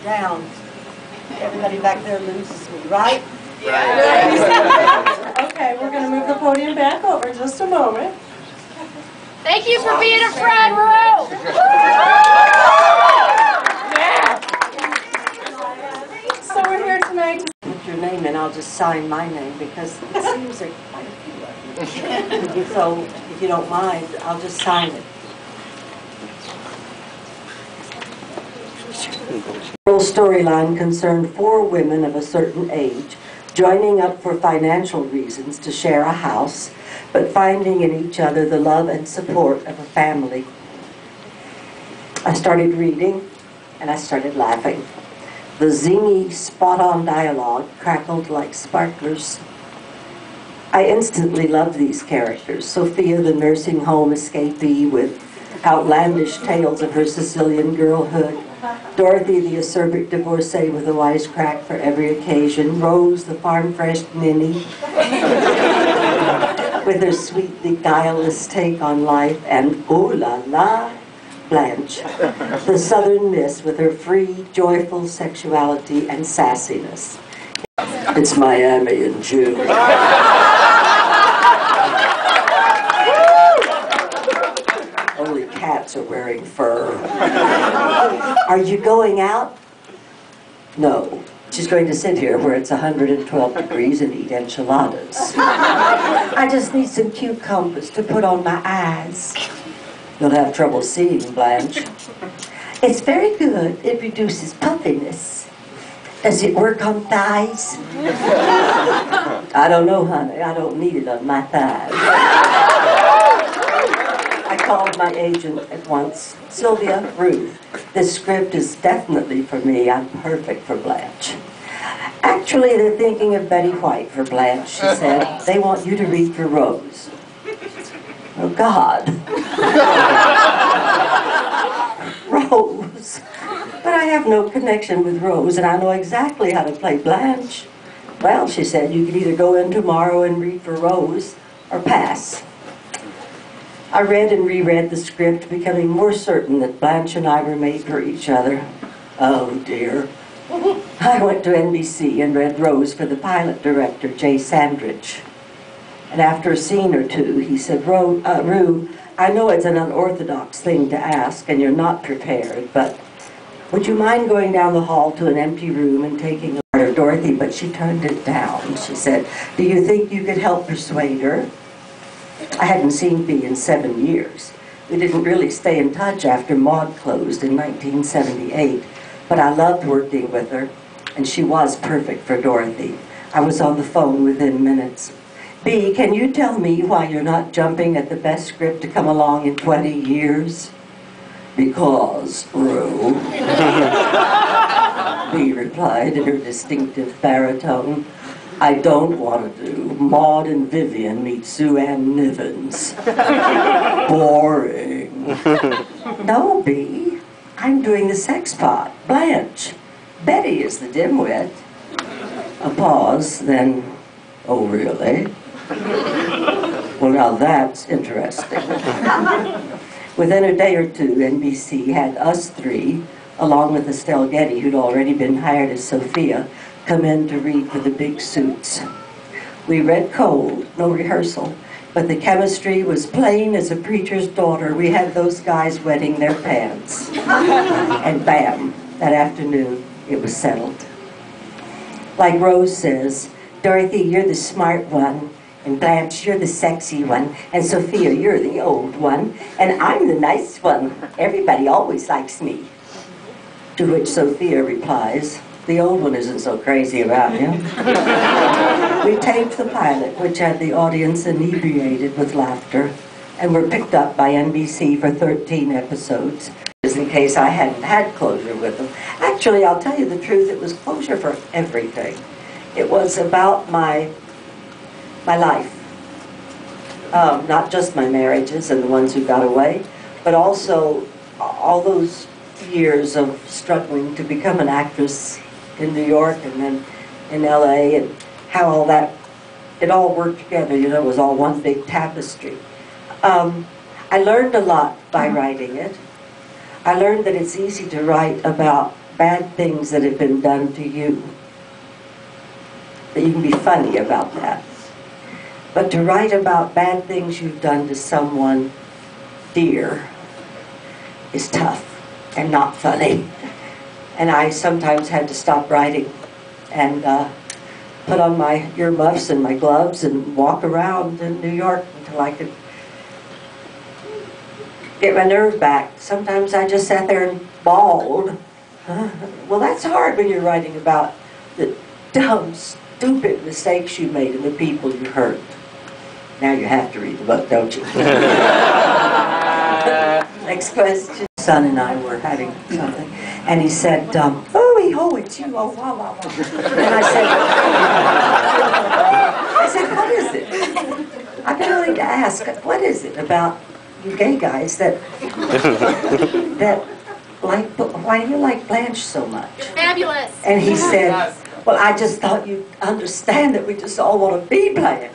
down. Everybody back there loses me, right? Yeah. Okay, we're going to move the podium back over just a moment. Thank you for being a friend, Rue. Yeah. So we're here tonight. Put your name in, I'll just sign my name because it seems there are quite a few of you. So if you don't mind, I'll just sign it. The storyline concerned 4 women of a certain age joining up for financial reasons to share a house, but finding in each other the love and support of a family. I started reading, and I started laughing. The zingy, spot-on dialogue crackled like sparklers. I instantly loved these characters. Sophia, the nursing home escapee with outlandish tales of her Sicilian girlhood. Dorothy, the acerbic divorcee with a wisecrack for every occasion. Rose, the farm-fresh ninny, with her sweetly guileless take on life. And oh la la, Blanche, the southern miss with her free, joyful sexuality and sassiness. It's Miami in June. Only cats are wearing fur. Are you going out? No. She's going to sit here where it's 112 degrees and eat enchiladas. I just need some cucumbers to put on my eyes. You'll have trouble seeing, Blanche. It's very good. It reduces puffiness. Does it work on thighs? I don't know, honey. I don't need it on my thighs. I called my agent at once. Sylvia, Ruth, this script is definitely for me. I'm perfect for Blanche. Actually, they're thinking of Betty White for Blanche, she said. They want you to read for Rose. Oh, God. Rose. But I have no connection with Rose, and I know exactly how to play Blanche. Well, she said, you can either go in tomorrow and read for Rose, or pass. I read and reread the script, becoming more certain that Blanche and I were made for each other. Oh, dear. I went to NBC and read Rose for the pilot director, Jay Sandridge. And after a scene or two, he said, Rue, I know it's an unorthodox thing to ask, and you're not prepared, but would you mind going down the hall to an empty room and taking a part of Dorothy? But she turned it down. She said, do you think you could help persuade her? I hadn't seen Bea in 7 years. We didn't really stay in touch after Maud closed in 1978, but I loved working with her, and she was perfect for Dorothy. I was on the phone within minutes. Bea, can you tell me why you're not jumping at the best script to come along in 20 years? Because, Rue. Bea replied in her distinctive baritone, I don't want to do Maud and Vivian meet Sue Ann Nivens. Boring. No, Bea. I'm doing the sex pot, Blanche. Betty is the dimwit. A pause, then, oh, really? Well, now that's interesting. Within a day or two, NBC had us 3, along with Estelle Getty, who'd already been hired as Sophia, come in to read for the big suits. We read cold, no rehearsal, but the chemistry was plain as a preacher's daughter. We had those guys wetting their pants. And bam, that afternoon, it was settled. Like Rose says, Dorothy, you're the smart one, and Blanche, you're the sexy one, and Sophia, you're the old one, and I'm the nice one. Everybody always likes me. To which Sophia replies, the old one isn't so crazy about you. We taped the pilot, which had the audience inebriated with laughter, and were picked up by NBC for 13 episodes, just in case I hadn't had closure with them. Actually, I'll tell you the truth, it was closure for everything. It was about my life. Not just my marriages and the ones who got away, but also all those years of struggling to become an actress in New York and then in LA, and how all that, it all worked together, you know, it was all one big tapestry. I learned a lot by writing it. I learned that it's easy to write about bad things that have been done to you. That you can be funny about that. But to write about bad things you've done to someone dear is tough and not funny. And I sometimes had to stop writing and put on my earmuffs and my gloves and walk around in New York until I could get my nerve back. Sometimes I just sat there and bawled. Well, that's hard when you're writing about the dumb, stupid mistakes you made and the people you hurt. Now you have to read the book, don't you? Next question. Son and I were having something, and he said, "Oh, it's you, oh, wow, wow, wow." And I said, "What is it?" I've been willing to ask, what is it about you gay guys that like, why do you like Blanche so much? Fabulous. And he said, "Well, I just thought you'd understand that we just all want to be Blanche."